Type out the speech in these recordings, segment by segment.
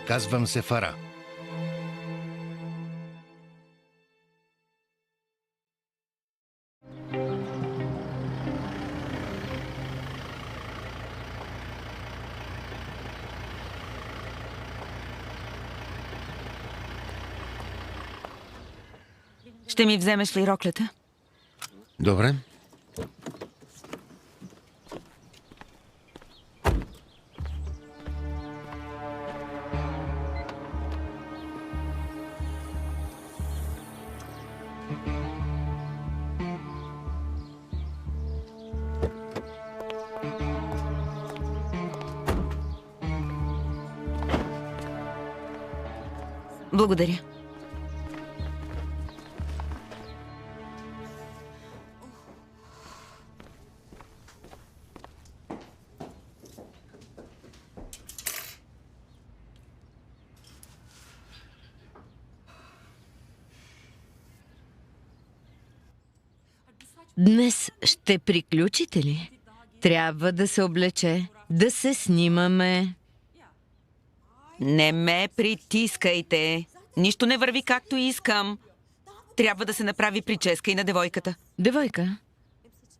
Казвам се Фара. Ще ми вземеш ли роклята? Добре. Благодаря. Днес ще приключите ли? Трябва да се облече, да се снимаме. Не ме притискайте. Нищо не върви както искам. Трябва да се направи прическа и на девойката. Девойка,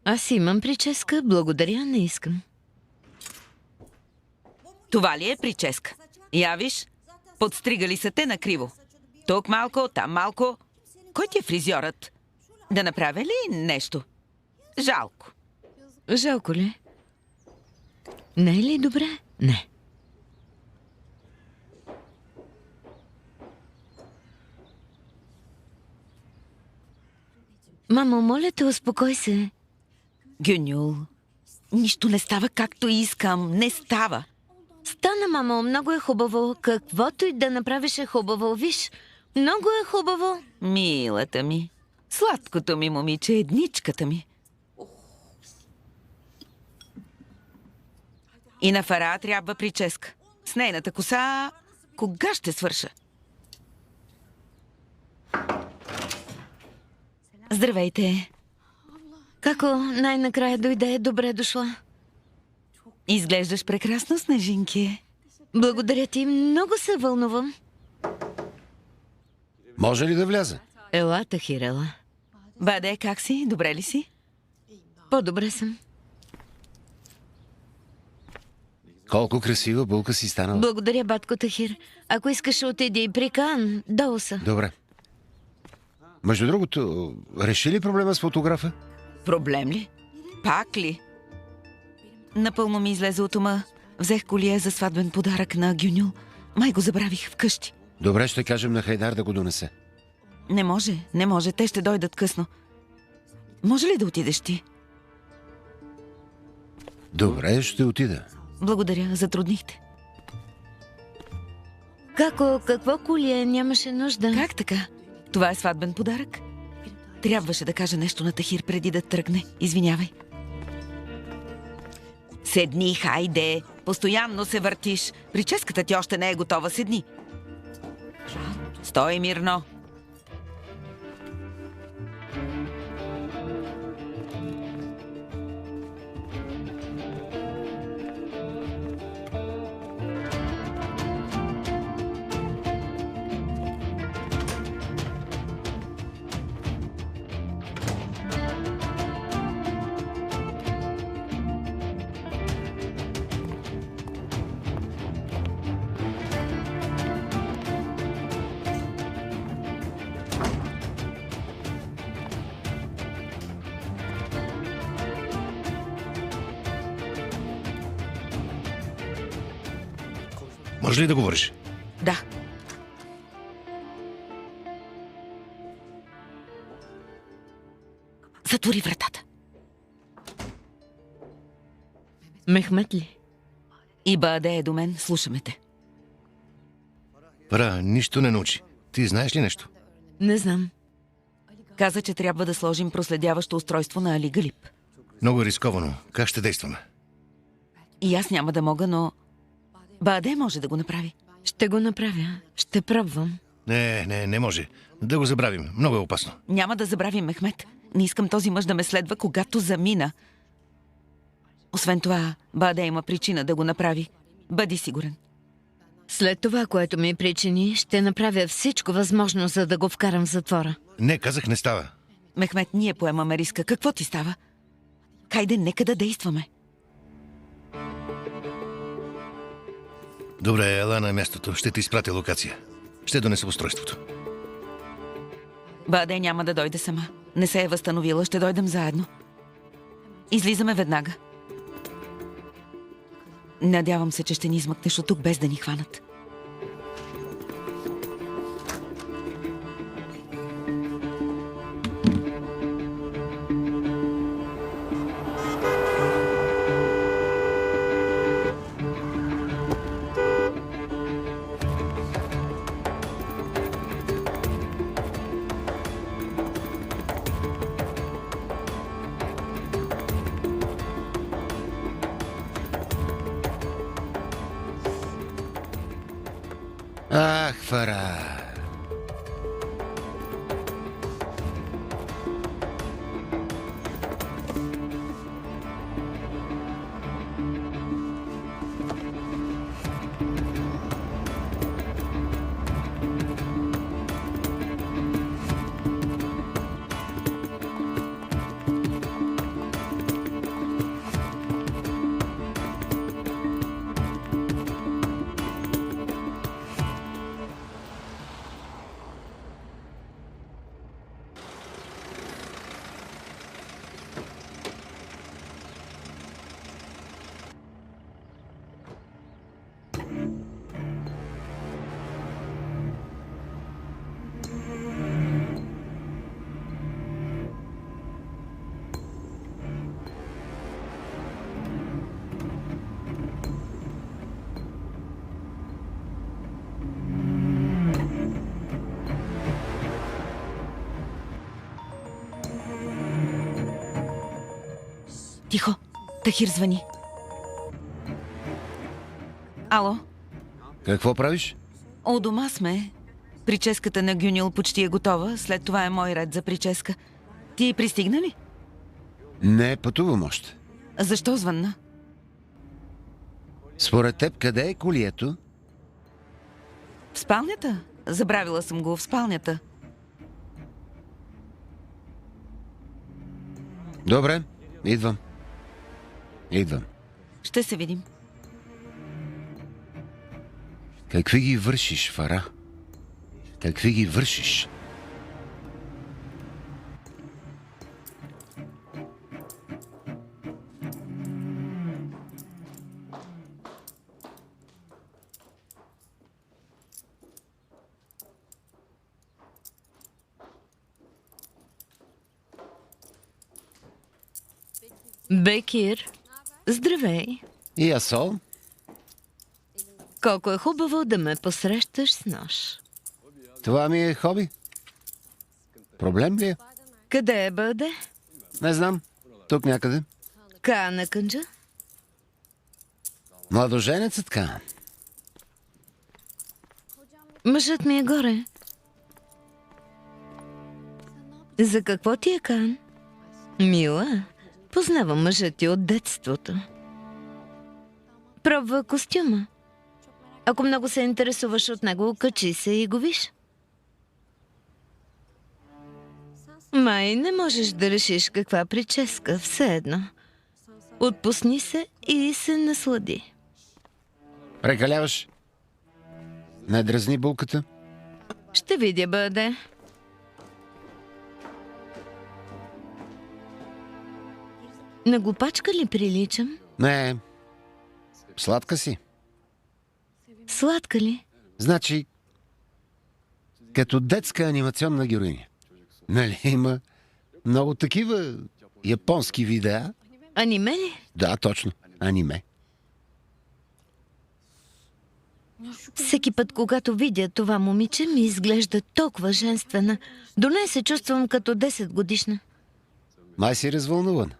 аз имам прическа, благодаря, не искам. Това ли е прическа? Я виж, подстригали са те накриво. Тук малко, там малко. Кой ти е фризьорът? Да направя ли нещо? Жалко. Жалко ли? Не е ли добре? Не. Мамо, моля те, успокой се. Гюнюл, нищо не става както искам. Не става. Стана, мамо, много е хубаво. Каквото и да направиш е хубаво. Виж, много е хубаво. Милата ми, сладкото ми момиче, едничката ми. И на Фара трябва прическа. С нейната коса кога ще свърша? Здравейте. Како най-накрая дойде, добре дошла. Изглеждаш прекрасно, Снежинки. Благодаря ти, много се вълнувам. Може ли да вляза? Ела, Тахирела. Баде, как си? Добре ли си? По-добре съм. Колко красива булка си станала. Благодаря, батко Тахир. Ако искаш, отиди при Кан, долу са. Добре. Между другото, реши ли проблема с фотографа? Проблем ли? Пак ли? Напълно ми излезе от ума. Взех колие за сватбен подарък на Гюнюл. Май го забравих вкъщи. Добре, ще кажем на Хайдар да го донесе. Не може, не може. Те ще дойдат късно. Може ли да отидеш ти? Добре, ще отида. Благодаря, затруднихте. Какво колие? Нямаше нужда. Как така? Това е сватбен подарък? Трябваше да кажа нещо на Тахир преди да тръгне. Извинявай. Седни, хайде. Постоянно се въртиш. Прическата ти още не е готова. Седни. Стой мирно. Може ли да говориш? Да. Затвори вратата. Мехмет ли? И Баде е до мен. Слушаме те. Фара, нищо не научи. Ти знаеш ли нещо? Не знам. Каза, че трябва да сложим проследяващо устройство на Али Галиб. Много е рисковано. Как ще действаме? И аз няма да мога, но Баде може да го направи. Ще го направя. Ще пробвам. Не може. Да го забравим. Много е опасно. Няма да забравим, Мехмет. Не искам този мъж да ме следва, когато замина. Освен това, Баде има причина да го направи. Бъди сигурен. След това, което ми причини, ще направя всичко възможно, за да го вкарам в затвора. Не, казах, не става. Мехмед, ние поемаме риска. Какво ти става? Хайде, нека да действаме. Добре, ела на мястото. Ще ти изпратя локация. Ще донеса устройството. Баде няма да дойде сама. Не се е възстановила, ще дойдем заедно. Излизаме веднага. Надявам се, че ще ни измъкнеш от тук без да ни хванат. Ах, Фара. Тихо! Тахир звъни. Ало? Какво правиш? У дома сме. Прическата на Гюнил почти е готова. След това е мой ред за прическа. Ти пристигна ли? Не, пътувам още. Защо звънна? Според теб, къде е колието? В спалнята? Забравила съм го в спалнята. Добре, идвам. Идвам. Ще се видим. Какви ги вършиш, Фара? Какви ги вършиш? Бекир, здравей! И Асол? Колко е хубаво да ме посрещаш с нож. Това ми е хоби. Проблем ли е? Къде е бъде? Не знам. Тук някъде. Каана Кънджа? Младоженецът Каан. Мъжът ми е горе. За какво ти е Каан? Мила, познавам мъжът ти от детството. Пробва костюма. Ако много се интересуваш от него, качи се и го виж. Май не можеш да решиш каква прическа, все едно. Отпусни се и се наслади. Прекаляваш. Не дразни булката. Ще видя, бъде. На глупачка ли приличам? Не. Сладка си. Сладка ли? Значи, като детска анимационна героиня. Нали има много такива японски видеа? Аниме ли? Да, точно. Аниме. Всеки път, когато видя това момиче, ми изглежда толкова женствена. До нея се чувствам като 10 годишна. Май си развълнуван.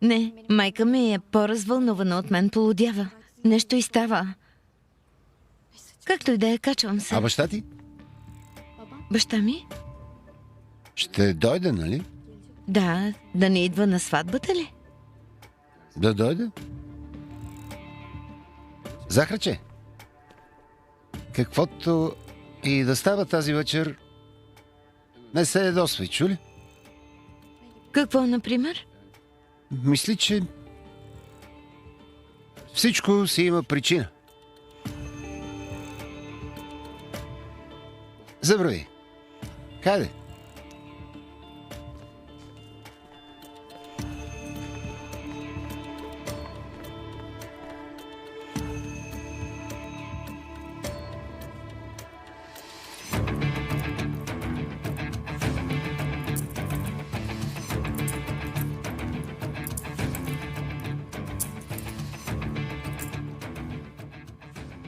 Не, майка ми е по-развълнувана от мен, полудява. Нещо и става. Както и да е, качвам се. А баща ти? Баща ми? Ще дойде, нали? Да, да не идва на сватбата ли? Да дойде. Захарче. Каквото и да става тази вечер, не се ядосвай, чули? Какво, например? Мисли, че всичко си има причина. Забрави. Хайде.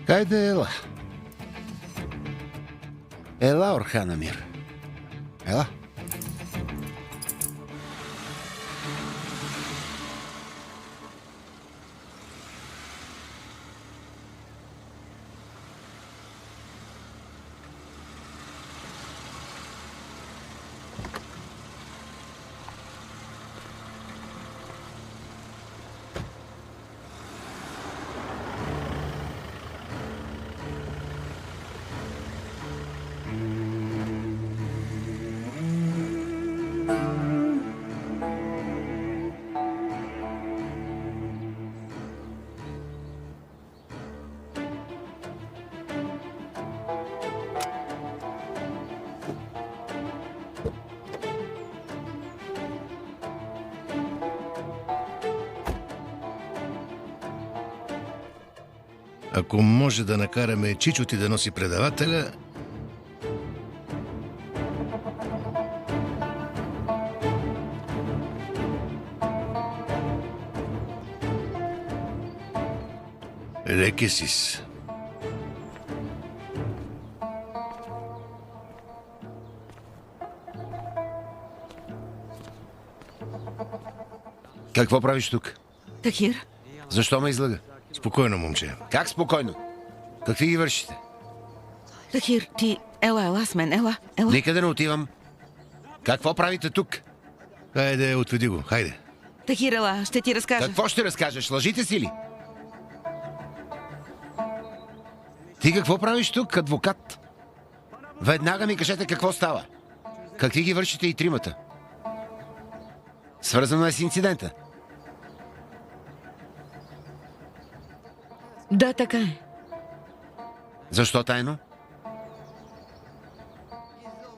Хайде, ела. Ела, Орханамир. Ела. Ако може да накараме Чичо ти да носи предавателя... Лекесис. Какво правиш тук? Тахир, Защо ме излага? Спокойно, момче. Как спокойно? Какви ги вършите? Тахир, ти... Ела с мен, ела. Никъде не отивам. Какво правите тук? Хайде, отведи го, хайде. Тахир, ела, ще ти разкажа. Какво ще разкажеш? Лъжите си ли? Ти какво правиш тук, адвокат? Веднага ми кажете какво става. Какви ги вършите и тримата? Свързано е с инцидента. Да, така е. Защо тайно?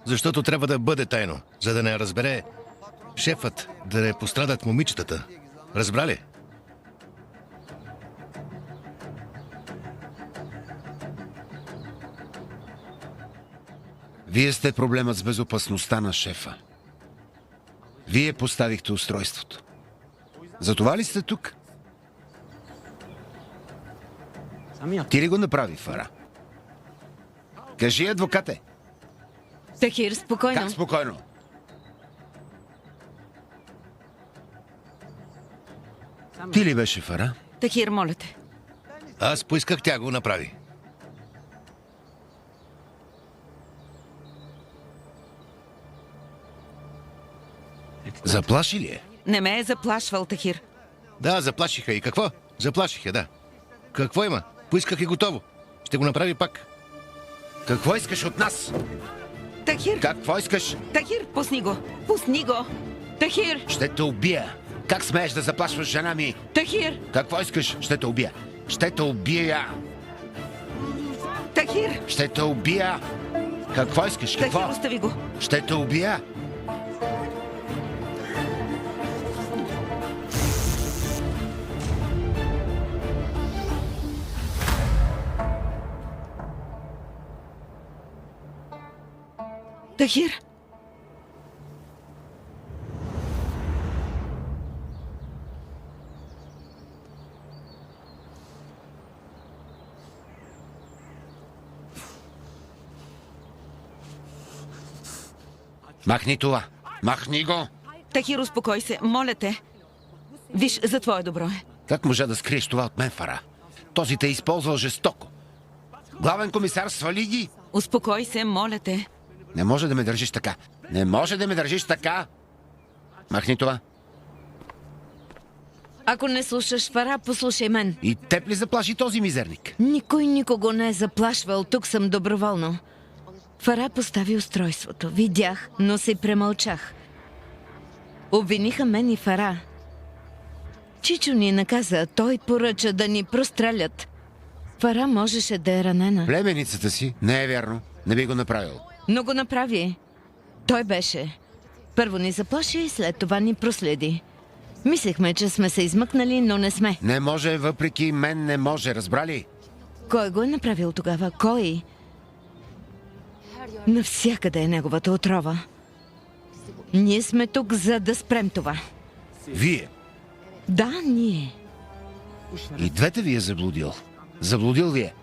Защото трябва да бъде тайно, за да не разбере шефът, да не пострадат момичетата. Разбрали? Вие сте проблемът с безопасността на шефа. Вие поставихте устройството. Затова ли сте тук? Ти ли го направи, Фара? Кажи, адвокате. Тахир, спокойно. Как спокойно? Ти ли беше, Фара? Тахир, моля те. Аз поисках, тя го направи. Заплаши ли е? Не ме е заплашвал, Тахир. Да, заплашиха. И какво? Заплашиха, да. Какво има? Поисках и готово. Ще го направи пак. Какво искаш от нас? Тахир, Какво искаш? Тахир, пусни го. Пусни го. Тахир, Ще те убия. Как смееш да заплашваш жена ми? Тахир, Какво искаш? Ще те убия. Ще те убия. Тахир. Ще те убия. Какво искаш? Тахир, Какво? остави го. Ще те убия. Тахир. Махни това. Махни го. Тахир, успокой се, моля те. Виж, за твое добро е. Как можа да скриеш това от мен, Фара? Този те е използвал жестоко. Главен комисар, свали ги. Успокой се, моля те. Не може да ме държиш така. Не може да ме държиш така. Махни това. Ако не слушаш Фара, послушай мен. И теб ли заплаши този мизерник? Никой никого не е заплашвал. Тук съм доброволно. Фара постави устройството. Видях, но се премълчах. Обвиниха мен и Фара. Чичо ни наказа. Той поръча да ни прострелят. Фара можеше да е ранена. Племеницата си? Не е вярно. Не би го направил. Но го направи. Той беше. Първо ни заплаши, след това ни проследи. Мислехме, че сме се измъкнали, но не сме. Не може, въпреки мен не може, разбрали? Кой го е направил тогава? Кой? Навсякъде е неговата отрова. Ние сме тук, за да спрем това. Вие. Да, ние. И двете ви е заблудил. Заблудил ви е.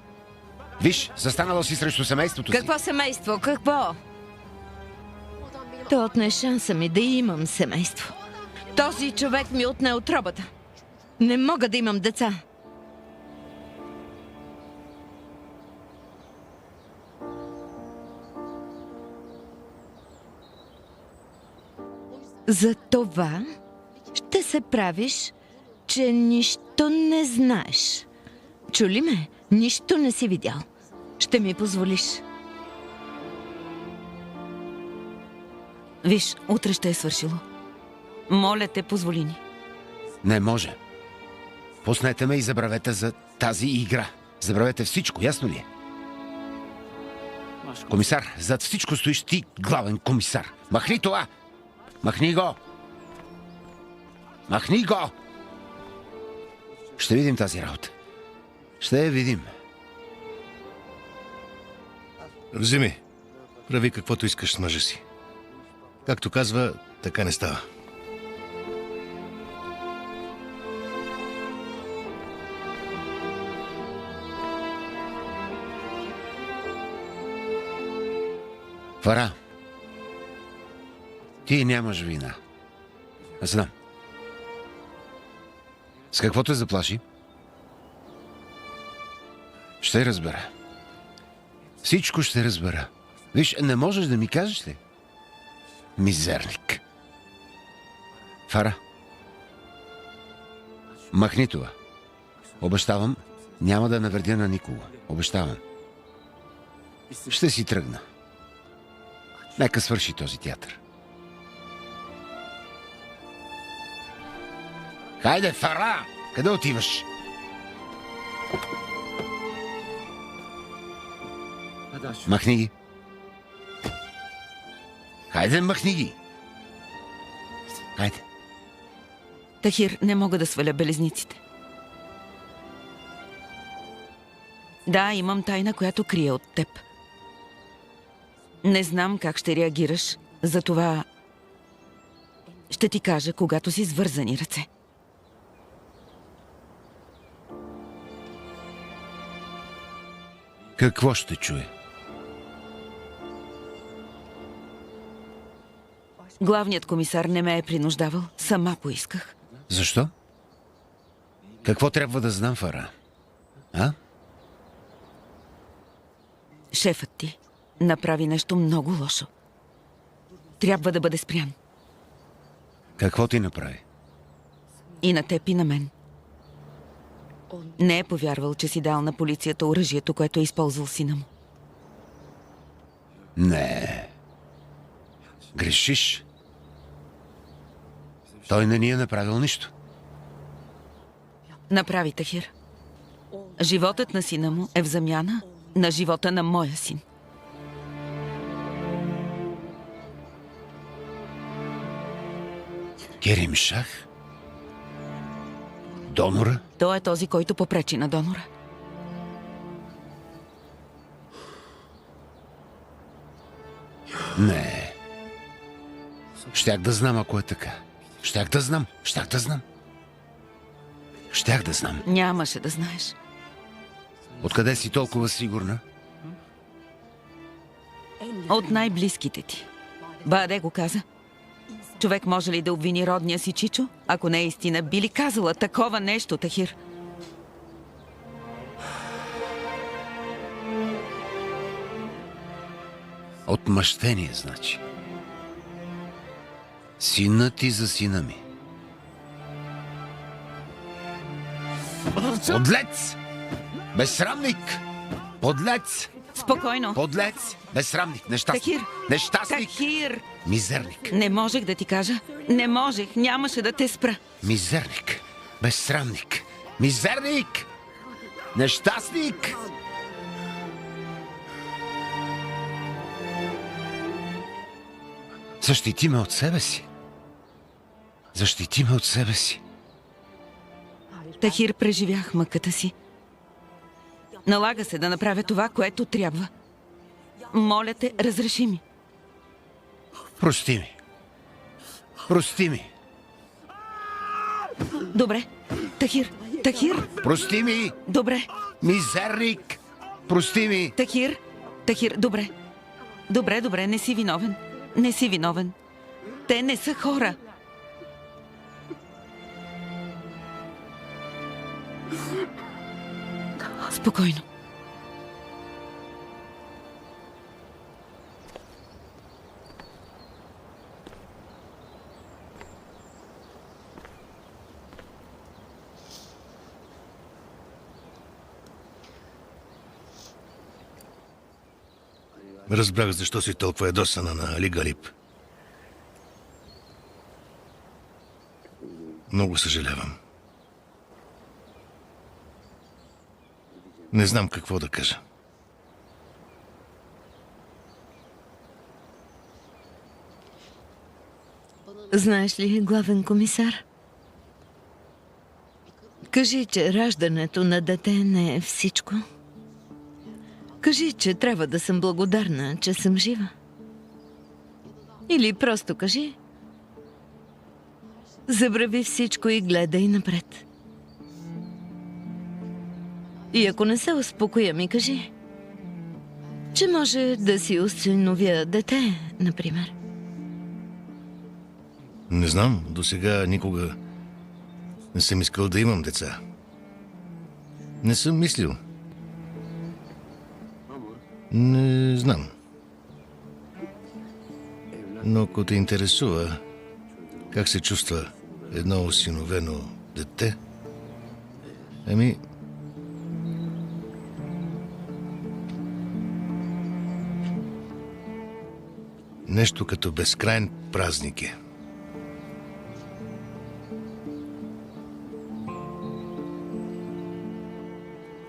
Виж, застанала си срещу семейството си. Какво семейство? Какво? То отне шанса ми да имам семейство. Този човек ми отне отробата. Не мога да имам деца. За това ще се правиш, че нищо не знаеш. Чули ме? Нищо не си видял. Ще ми позволиш. Виж, утре ще е свършило. Моля те, позволи ни. Не може. Пуснете ме и забравете за тази игра. Забравете всичко, ясно ли е? Комисар, зад всичко стоиш ти, главен комисар. Махни това! Махни го! Махни го! Ще видим тази работа. Ще я видим. Вземи. Прави каквото искаш с мъжа си. Както казва, така не става. Фара, ти нямаш вина. Аз знам. С какво те заплаши? Ще разбера. Всичко ще разбера. Виж, не можеш да ми кажеш ли? Мизерник. Фара, махни това. Обещавам, няма да навредя на никого. Обещавам. Ще си тръгна. Нека свърши този театър. Хайде, Фара! Къде отиваш? Махни ги. Хайде, махни ги. Хайде. Тахир, не мога да сваля белезниците. Да, имам тайна, която крия от теб. Не знам как ще реагираш, затова ще ти кажа, когато си с вързани ръце. Какво ще чуе? Главният комисар не ме е принуждавал, сама поисках. Защо? Какво трябва да знам, Фара? А? Шефът ти направи нещо много лошо. Трябва да бъде спрян. Какво ти направи? И на теб, и на мен. Не е повярвал, че си дал на полицията оръжието, което е използвал сина му. Не. Грешиш. Той не ни е направил нищо. Направи, Тахир. Животът на сина му е в замяна на живота на моя син. Керим Шах? Донора? Той е този, който попречи на донора. Не. Щях да знам, ако е така. Щях да знам. Щях да знам. Щях да знам. Нямаше да знаеш. Откъде си толкова сигурна? От най-близките ти. Баде го каза. Човек може ли да обвини родния си Чичо? Ако не е истина, би ли казала такова нещо, Тахир? Отмъщение, значи. Синът ти за сина ми. Подлец! Безсрамник! Подлец! Спокойно. Подлец! Безсрамник! Нещастник! Тахир! Нещастник! Тахир! Мизерник! Не можех да ти кажа. Не можех. Нямаше да те спра. Мизерник! Безсрамник! Мизерник! Нещастник! Защити ме от себе си. Защити ме от себе си. Тахир, преживях мъката си. Налага се да направя това, което трябва. Моля те, разреши ми. Прости ми. Прости ми. Добре. Тахир, Тахир, Прости ми. добре. Мизерник. Прости ми. Тахир, Тахир, добре. Добре, добре, не си виновен. Не си виновен. Те не са хора. Спокойно. Разбрах защо си толкова ядосана на Али Галиб. Много съжалявам. Не знам какво да кажа. Знаеш ли, главен комисар? Кажи, че раждането на дете не е всичко. Кажи, че трябва да съм благодарна, че съм жива. Или просто кажи: забрави всичко и гледай напред. И ако не се успокоя, ми кажи, че може да си осиновя дете, например. Не знам, досега никога не съм искал да имам деца. Не съм мислил. Не знам. Но ако те интересува как се чувства едно осиновено дете, ами... нещо като безкрайен празник е.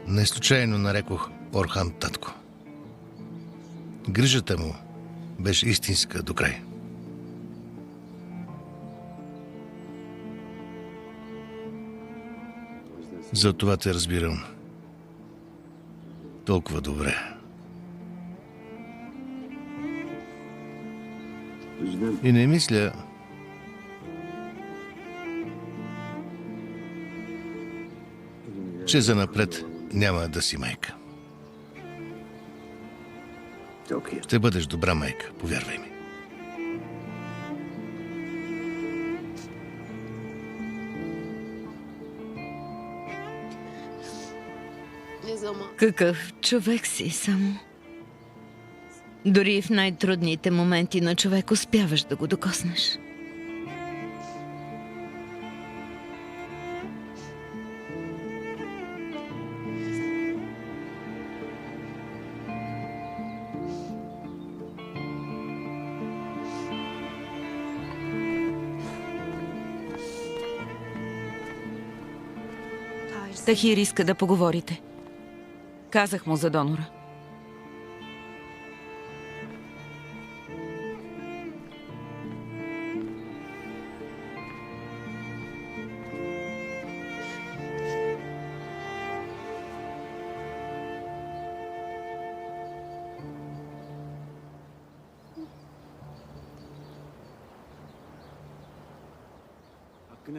Не случайно нарекох Орхан татко. Грижата му беше истинска до край. Затова те разбирам толкова добре. И не мисля, че занапред няма да си майка. Ще бъдеш добра майка, повярвай ми. Какъв човек си само. Дори в най-трудните моменти на човек успяваш да го докоснеш. Тахир иска да поговорите. Казах му за донора.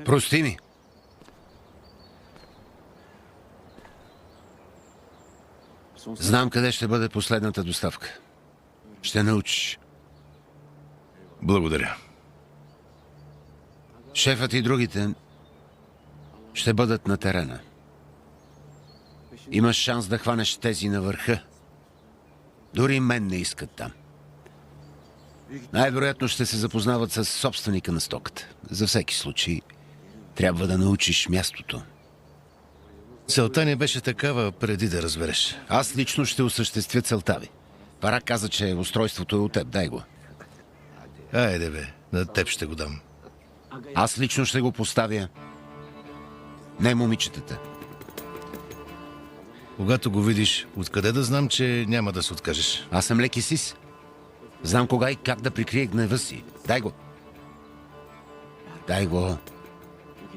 Прости ми. Знам къде ще бъде последната доставка. Ще научиш. Благодаря. Шефът и другите ще бъдат на терена. Имаш шанс да хванеш тези на върха. Дори мен не искат там. Най-вероятно ще се запознават с собственика на стоката. За всеки случай трябва да научиш мястото. Целта ни беше такава преди да разбереш. Аз лично ще осъществя целта ви. Фара каза, че устройството е от теб. Дай го. Айде бе, на теб ще го дам. Аз лично ще го поставя. Не момичетата. Когато го видиш, откъде да знам, че няма да се откажеш? Аз съм леки сис. Знам кога и как да прикрия гнева си. Дай го. Дай го.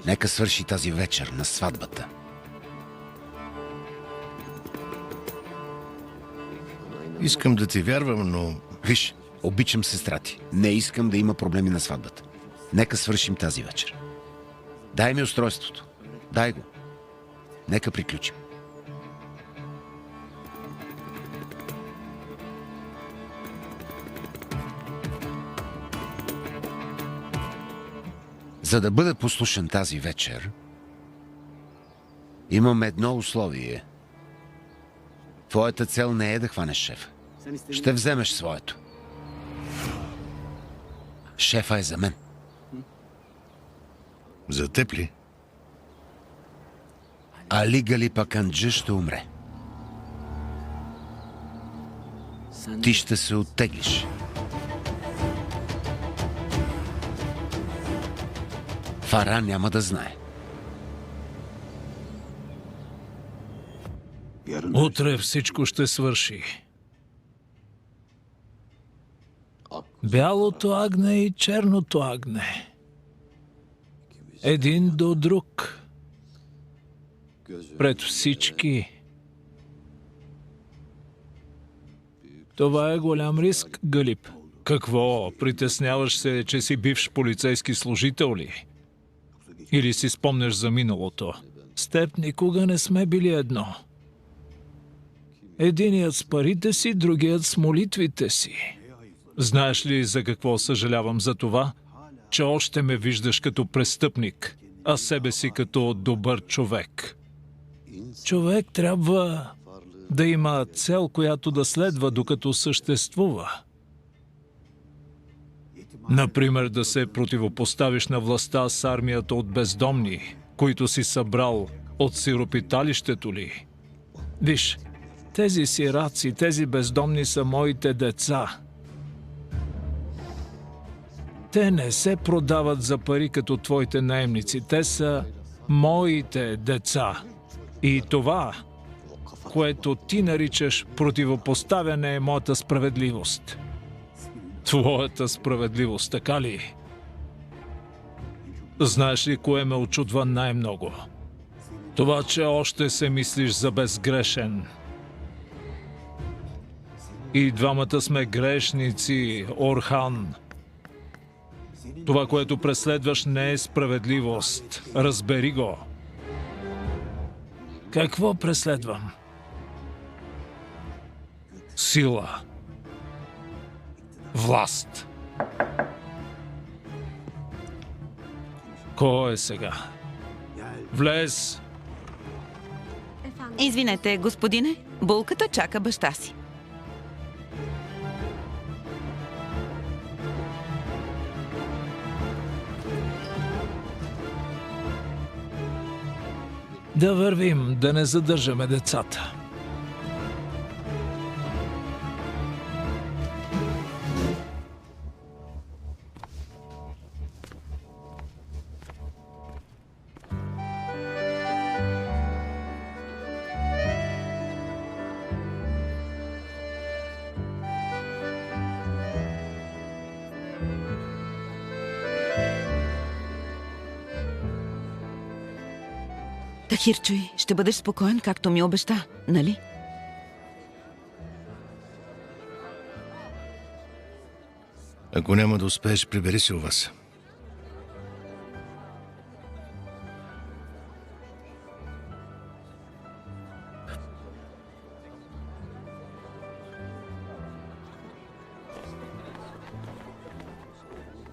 Нека свърши тази вечер на сватбата. Искам да ти вярвам, но... Виж, обичам сестра ти. Не искам да има проблеми на сватбата. Нека свършим тази вечер. Дай ми устройството. Дай го. Нека приключим. За да бъда послушен тази вечер, имам едно условие. Твоята цел не е да хванеш шефа. Ще вземеш своето. Шефа е за мен. За теб ли? Али Галипа Канджа ще умре. Ти ще се оттеглиш. Фара няма да знае. Утре всичко ще свърши. Бялото агне и черното агне. Един до друг. Пред всички. Това е голям риск, Галип. Какво? Притесняваш се, че си бивш полицейски служител ли? Или си спомняш за миналото? С теб никога не сме били едно. Единият с парите си, другият с молитвите си. Знаеш ли за какво съжалявам за това? Че още ме виждаш като престъпник, а себе си като добър човек. Човек трябва да има цел, която да следва докато съществува. Например, да се противопоставиш на властта с армията от бездомни, които си събрал от сиропиталището ли? Виж, тези сираци, тези бездомни са моите деца. Те не се продават за пари като твоите наемници. Те са моите деца. И това, което ти наричаш противопоставяне, е моята справедливост. Твоята справедливост, така ли? Знаеш ли кое ме очудва най-много? Това, че още се мислиш за безгрешен. И двамата сме грешници, Орхан. Това, което преследваш, не е справедливост. Разбери го. Какво преследвам? Сила. Власт. Кой е сега? Влез! Извинете, господине, булката чака баща си. Да вървим, да не задържаме децата. Тахирчуй, ще бъдеш спокоен, както ми обеща, нали? Ако няма да успееш, прибери се у вас.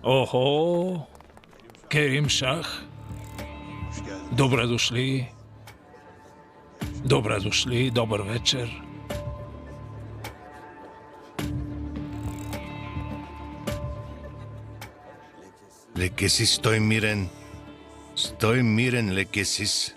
Охо! Керим Шах! Добре дошли! Добре дошли, добър вечер! Лекесис, стой мирен. Стой мирен, Лекесис.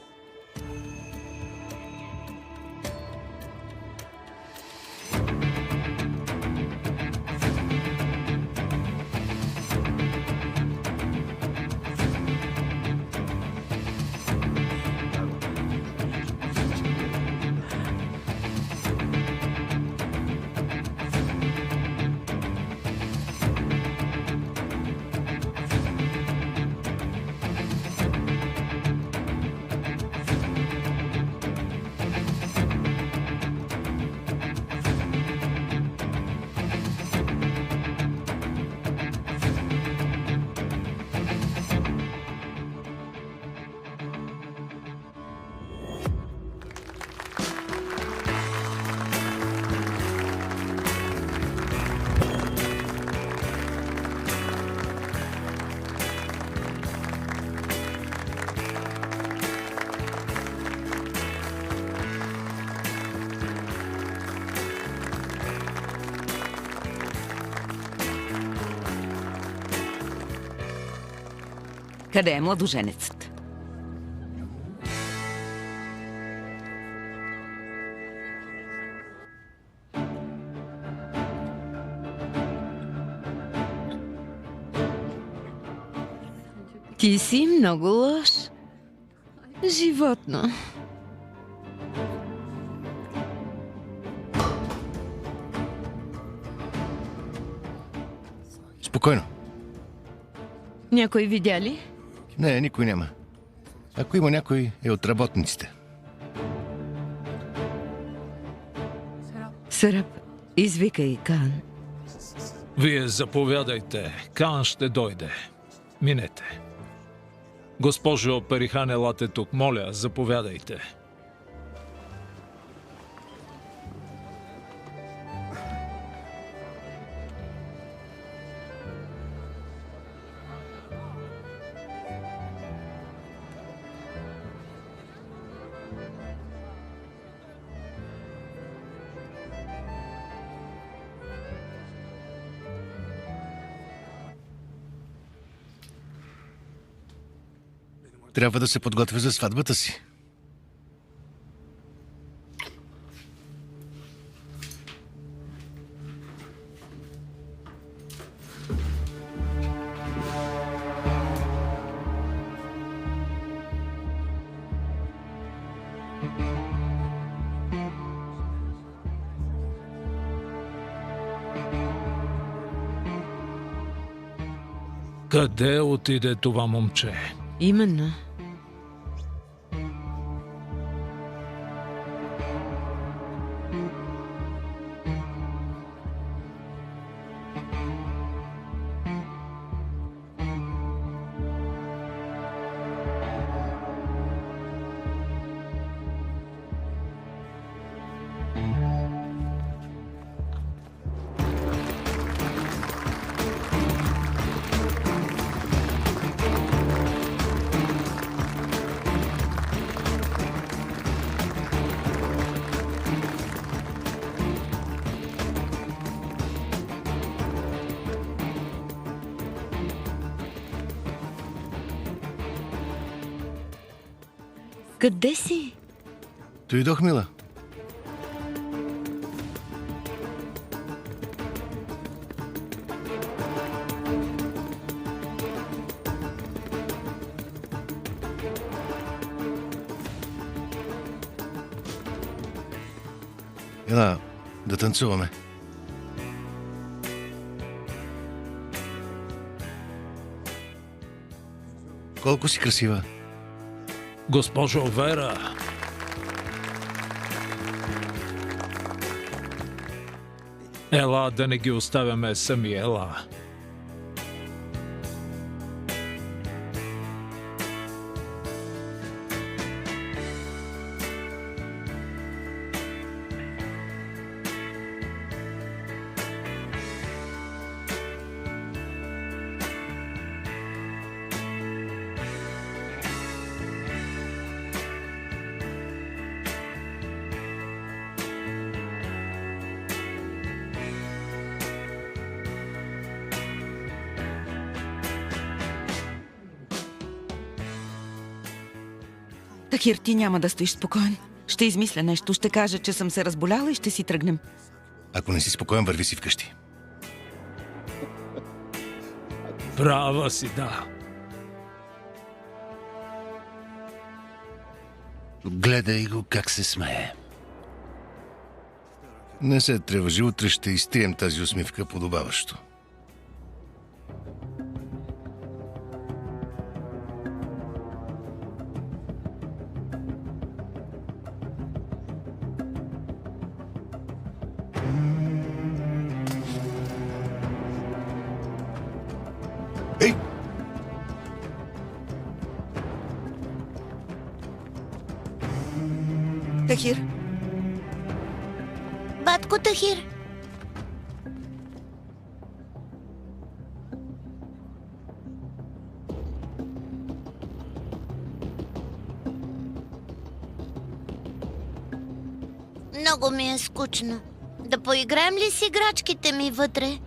Къде е младоженецът? Ти си много лош. Животно. Спокойно. Някой видя ли? Не, никой няма. Ако има някой, е от работниците. Съръб, извикай Кан. Вие заповядайте. Кан ще дойде. Минете. Госпожо Перихан, елате тук. Моля, заповядайте. Трябва да се подготвя за сватбата си. Къде отиде това момче? Именно. Къде си? Дойдох, мила. Ела, да танцуваме. Колко си красива. Госпожо Вера! Ела, да не ги оставяме сами, ела. Тахир, ти няма да стоиш спокоен. Ще измисля нещо, ще кажа, че съм се разболяла и ще си тръгнем. Ако не си спокоен, върви си вкъщи. Права си, да. Гледай го как се смее. Не се тревожи, утре ще изтрием тази усмивка подобаващо. Ей! Тахир, Батко Тахир, много ми е скучно. Да поиграем ли с играчките ми вътре?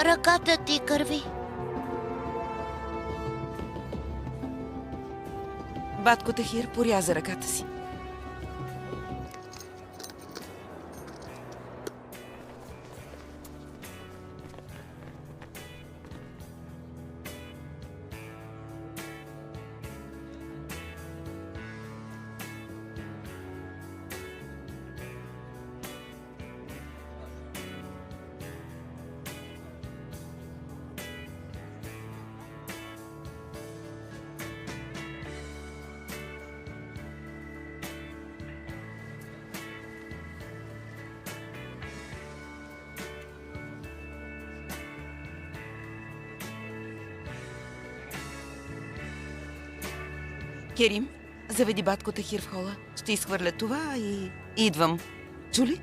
Ръката ти кърви. Батко Тахир поряза ръката си. Керим, заведи батко Тахир в хола. Ще изхвърля това и идвам. Чули?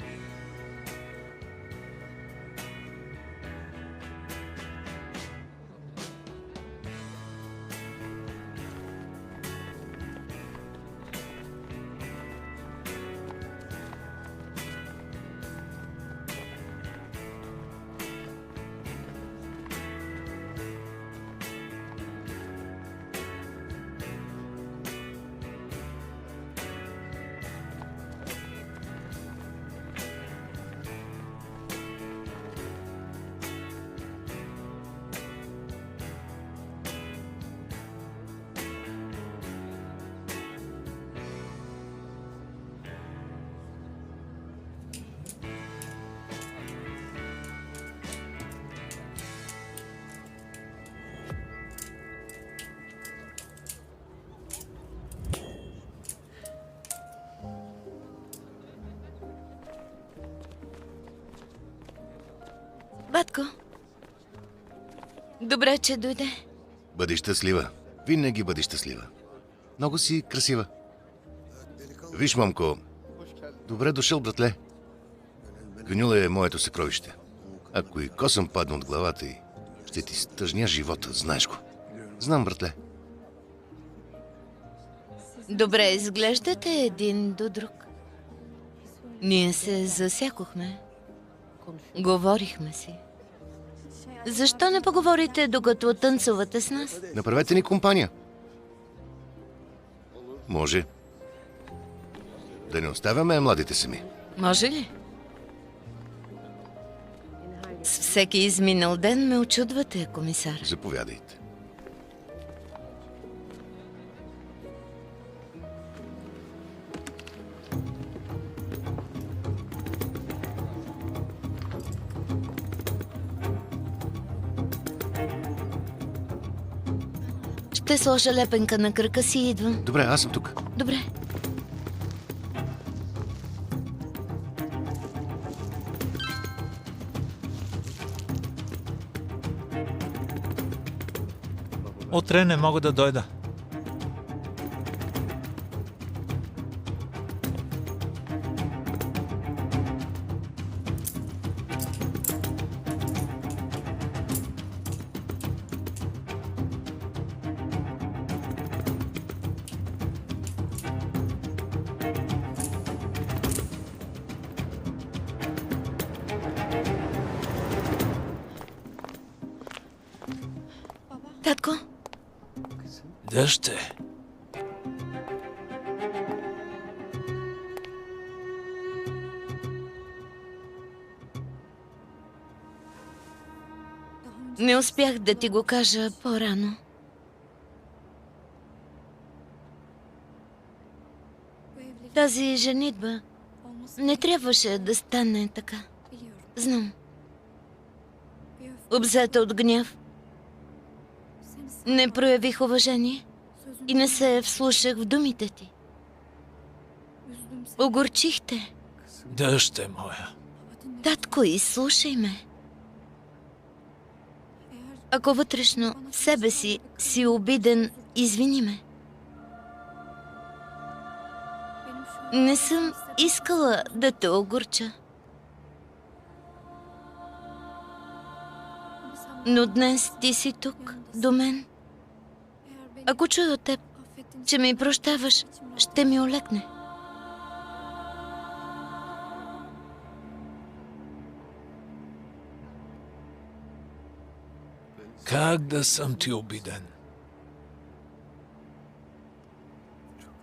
Батко, добре, че дойде. Бъди щастлива. Винаги бъди щастлива. Много си красива. Виж, мамко, добре дошъл, братле. Гнюла е моето съкровище. Ако и косъм падна от главата й, ще ти стъжня живота, знаеш го. Знам, братле. Добре изглеждате един до друг. Ние се засякохме. Говорихме си. Защо не поговорите, докато танцувате с нас? Направете ни компания. Може. Да не оставяме младите сами. Може ли? С всеки изминал ден ме очудвате, комисар. Заповядайте. Ще сложа лепенка на кръка си и идвам. Добре, аз съм тук. Добре. Утре не мога да дойда. Татко, Дъще. не успях да ти го кажа по-рано. Тази женитба не трябваше да стане така. Знам. Обзета от гняв, не проявих уважение и не се вслушах в думите ти. Огорчихте. Дъще моя. Татко, изслушай ме. Ако вътрешно в себе си обиден, извини ме. Не съм искала да те огорча. Но днес ти си тук, до мен. Ако чуя от теб, че ми прощаваш, ще ми олекне. Как да съм ти обиден?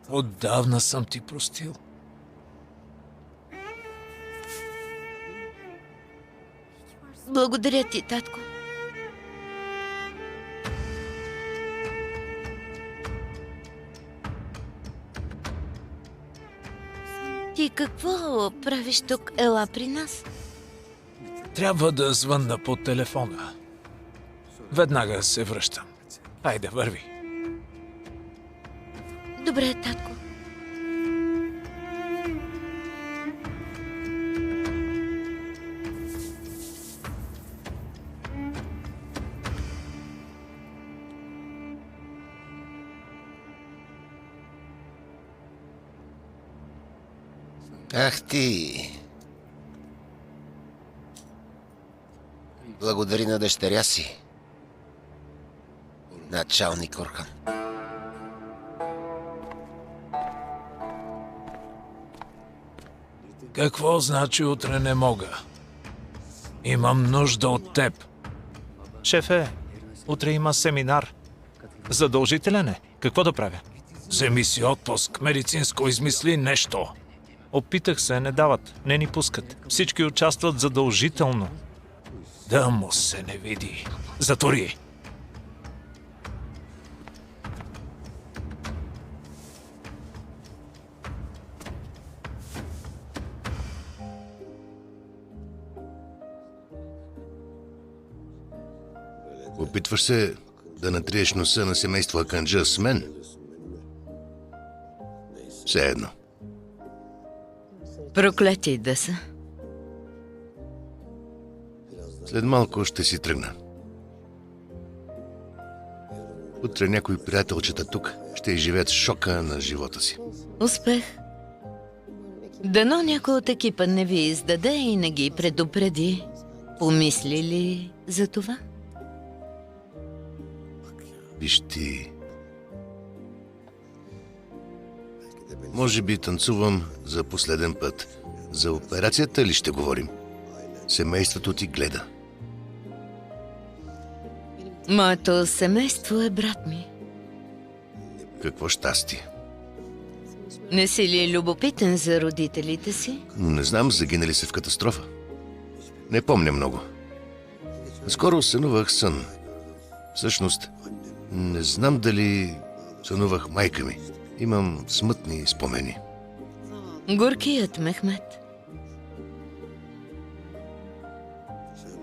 Отдавна съм ти простил. Благодаря ти, татко. Ти какво правиш тук? Ела при нас? Трябва да звънна по телефона. Веднага се връщам. Хайде, върви. Добре, татко. Ах ти! Благодари на дъщеря си. Началник Орхан. Какво значи утре не мога? Имам нужда от теб. Шефе, утре има семинар. Задължителен е. Какво да правя? Вземи си отпуск, медицинско измисли нещо. Опитах се, не дават. Не ни пускат. Всички участват задължително. Да му се не види. Затвори. Опитваш се да натриеш носа на семейство Аканджа с мен? Все едно. Проклети да са. След малко ще си тръгна. Утре някои приятелчета тук ще изживеят шока на живота си. Успех. Дано някой от екипа не ви издаде и не ги предупреди. Помисли ли за това? Виж ти... Може би танцувам за последен път. За операцията ли ще говорим? Семейството ти гледа. Моето семейство е брат ми. Какво щастие. Не си ли любопитен за родителите си? Не знам, загинали се в катастрофа. Не помня много. Скоро сънувах сън. Всъщност, не знам дали сънувах майка ми. Имам смътни спомени. Горкият Мехмет.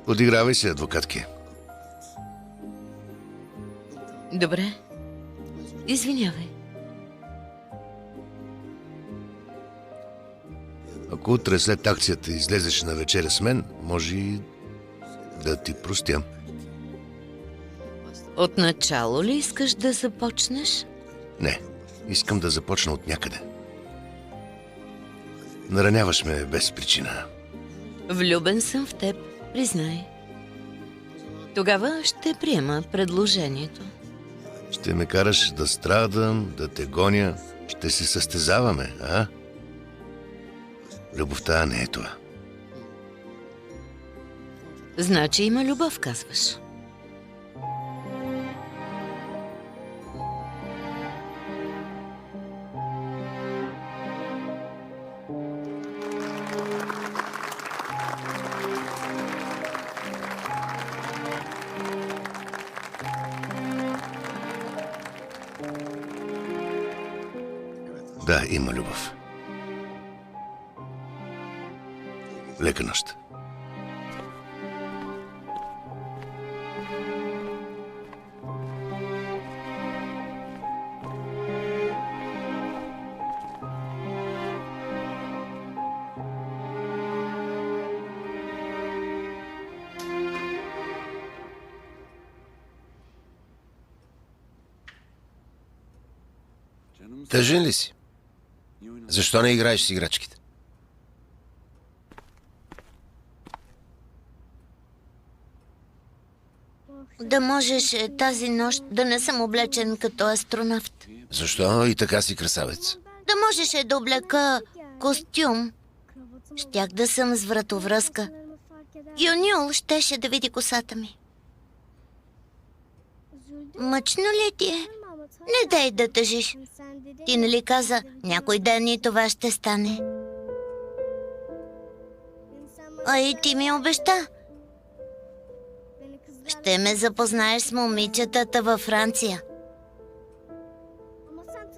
Подигравай се, адвокатки. Добре. Извинявай. Ако утре след акцията излезеш на вечеря с мен, може и да ти простя. Отначало ли искаш да започнеш? Не, искам да започна от някъде. Нараняваш ме без причина. Влюбен съм в теб, признай. Тогава ще приема предложението. Ще ме караш да страдам, да те гоня. Ще се състезаваме, а? Любовта не е това. Значи има любов, казваш. Да, има любов. Лека нощ. Тъжен ли си? Защо не играеш с играчките? Да можеш тази нощ да не съм облечен като астронавт. Защо и така си красавец? Да можеше да облека костюм. Щях да съм с вратовръзка. Юнюл щеше да види косата ми. Мъчно ли ти е? Не дай да тъжиш. Ти нали каза, някой ден и това ще стане. А и ти ми обеща. Ще ме запознаеш с момичетата във Франция.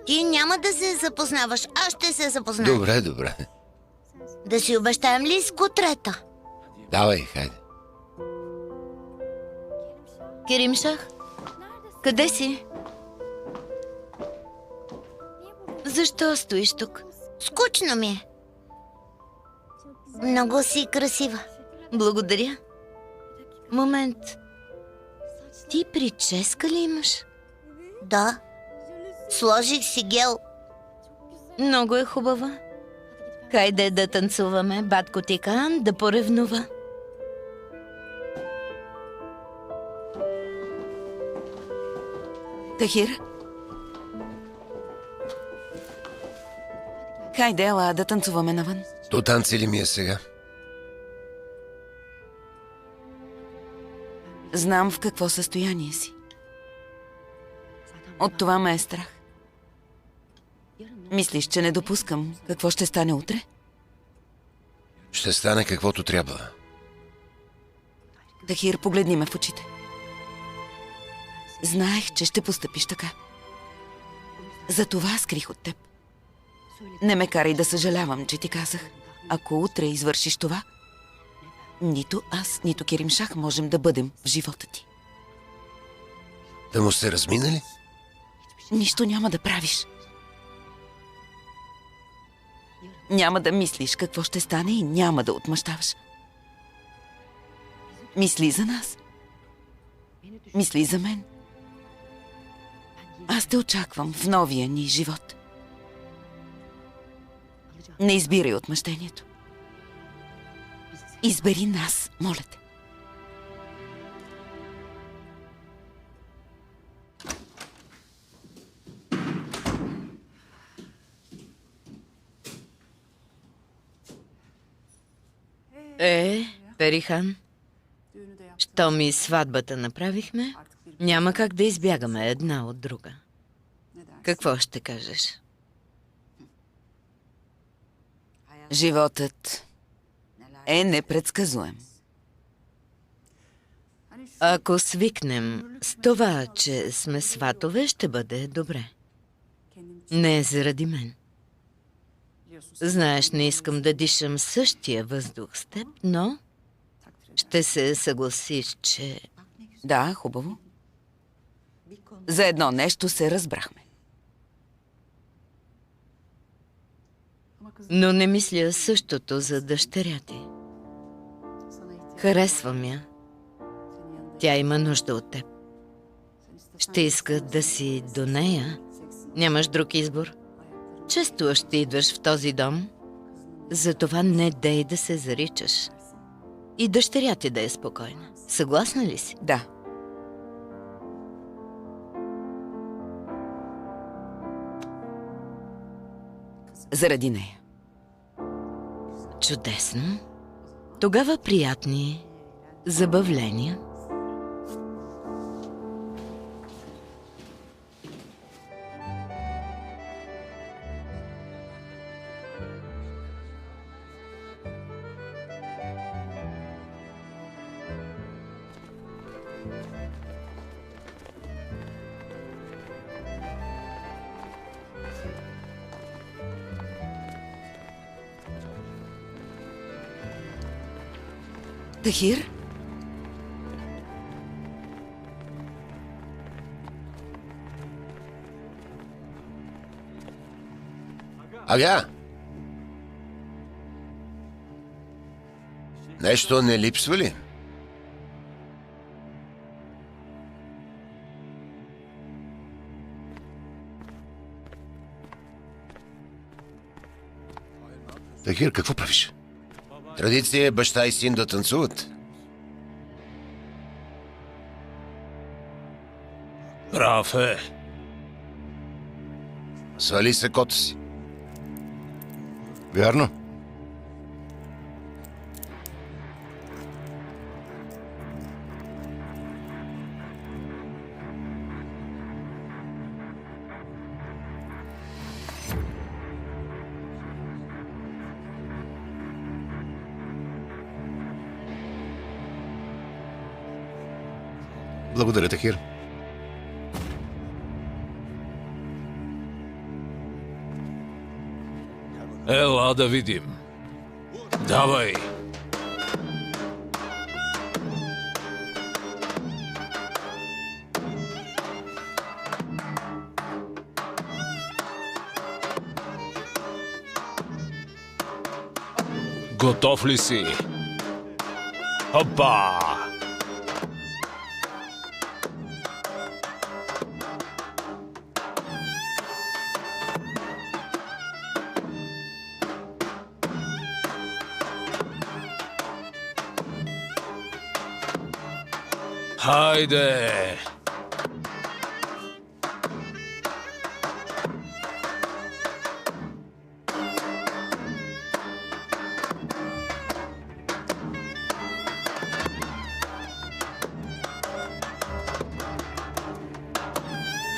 Ти няма да се запознаваш, аз ще се запозная. Добре, добре. Да си обещаем ли с кутрета? Давай, хайде. Керимшах, къде си? Защо стоиш тук? Скучно ми е. Много си красива. Благодаря. Момент. Ти прическа ли имаш? Да. Сложих си гел. Много е хубава. Хайде да танцуваме, батко Тикан да поревнува. Тахир? Хайде, ела да танцуваме навън. То танци ли ми е сега? Знам в какво състояние си. От това ме е страх. Мислиш, че не допускам какво ще стане утре? Ще стане каквото трябва. Тахир, погледни ме в очите. Знаех, че ще постъпиш така. Затова скрих от теб. Не ме карай да съжалявам, че ти казах. Ако утре извършиш това, нито аз, нито Керимшах можем да бъдем в живота ти. Да му се разминали? Нищо няма да правиш. Няма да мислиш какво ще стане и няма да отмъщаваш. Мисли за нас. Мисли за мен. Аз те очаквам в новия ни живот. Не избирай отмъщението. Избери нас, моля те. Перихан, щом и сватбата направихме, няма как да избягаме една от друга. Какво ще кажеш? Животът е непредсказуем. Ако свикнем с това, че сме сватове, ще бъде добре. Не заради мен. Знаеш, не искам да дишам същия въздух с теб, но ще се съгласиш, че... Да, хубаво. За едно нещо се разбрахме. Но не мисля същото за дъщеря ти. Харесвам я. Тя има нужда от теб. Ще иска да си до нея. Нямаш друг избор. Често ще идваш в този дом. Затова не дей да се заричаш. И дъщеря ти да е спокойна. Съгласна ли си? Да. Заради нея. Чудесно. Тогава приятни забавления. Тахир? Ага. Нещо не липсва ли? Тахир, какво правиш? Традиция е баща и син да танцуват. Прав е. Свали сакото си. Вярно? Благодаря, Тахир. Ела да видим. Давай. Готов ли си? Хопа! Хайде!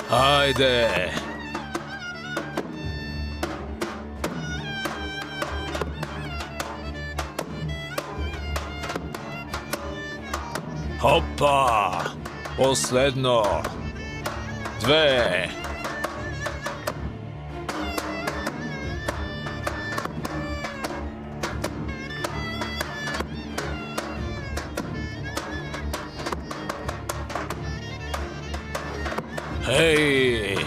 Хайде! Хопа! Последно! 2! Хей!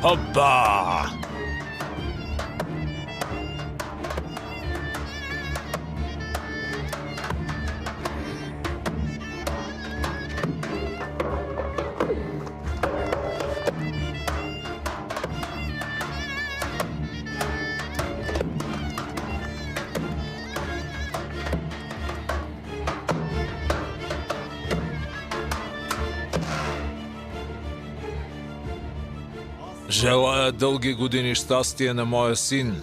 Хопа! Желая дълги години щастие на моя син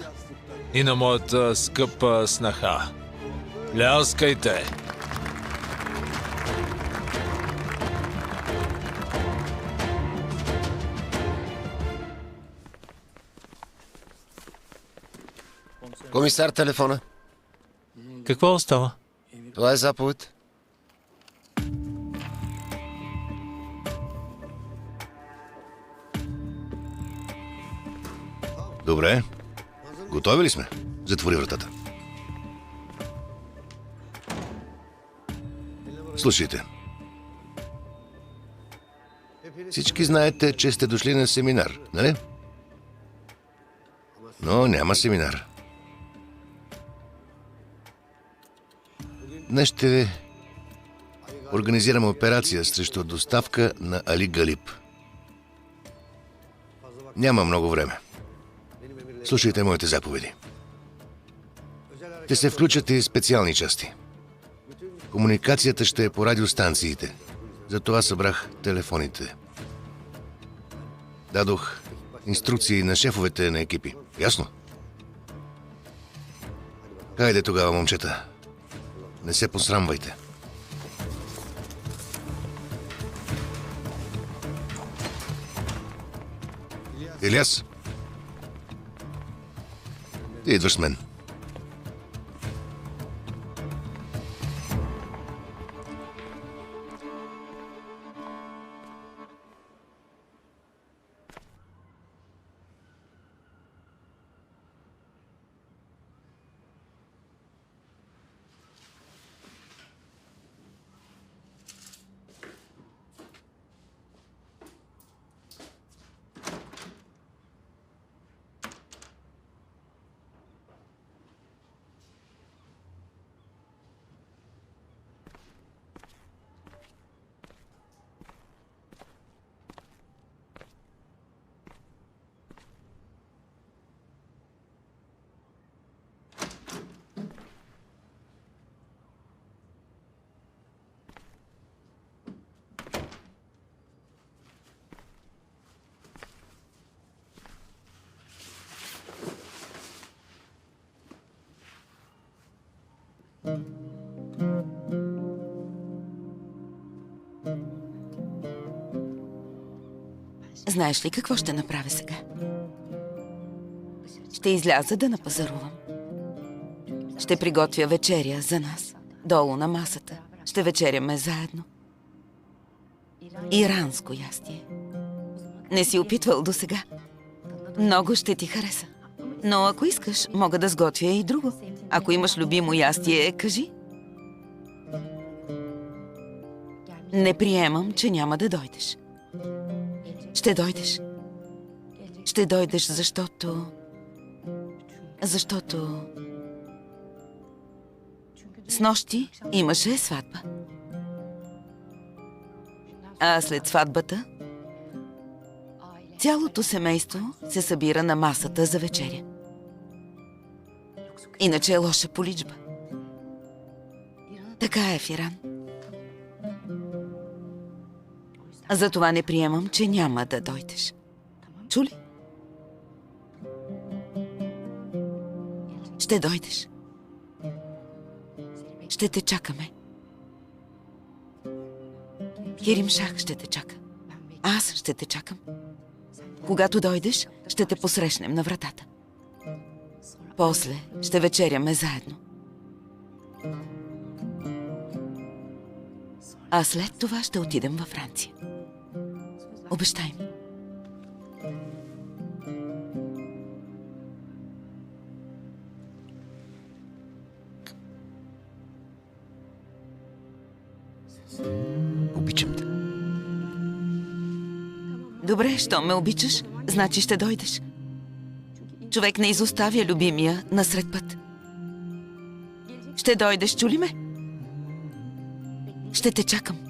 и на моята скъпа снаха. Пляскайте! Комисар, телефона. Какво остава? Това е заповед. Добре. Готови ли сме? Затвори вратата. Слушайте. Всички знаете, че сте дошли на семинар, нали? Но няма семинар. Днес ще организираме операция срещу доставка на Али Галиб. Няма много време. Слушайте моите заповеди. Ще се включат и специални части. Комуникацията ще е по радиостанциите. Затова събрах телефоните. Дадох инструкции на шефовете на екипи. Ясно? Хайде тогава, момчета. Не се посрамвайте. Илияс, ти идваш с мен. Знаеш ли какво ще направя сега? Ще изляза да напазарувам. Ще приготвя вечеря за нас. Долу на масата. Ще вечеряме заедно. Иранско ястие. Не си опитвал досега. Много ще ти хареса. Но ако искаш, мога да сготвя и друго. Ако имаш любимо ястие, кажи. Не приемам, че няма да дойдеш. Ще дойдеш. Ще дойдеш, защото... Снощи имаше сватба. А след сватбата цялото семейство се събира на масата за вечеря. Иначе е лоша поличба. Така е в Иран. Затова не приемам, че няма да дойдеш. Чули? Ще дойдеш. Ще те чакаме. Керим Шах ще те чака. Аз ще те чакам. Когато дойдеш, ще те посрещнем на вратата. После ще вечеряме заедно. А след това ще отидем във Франция. Обещай ми. Обичам те. Добре, що ме обичаш, значи ще дойдеш. Човек не изоставя любимия насред път. Ще дойдеш, чули ме? Ще те чакам.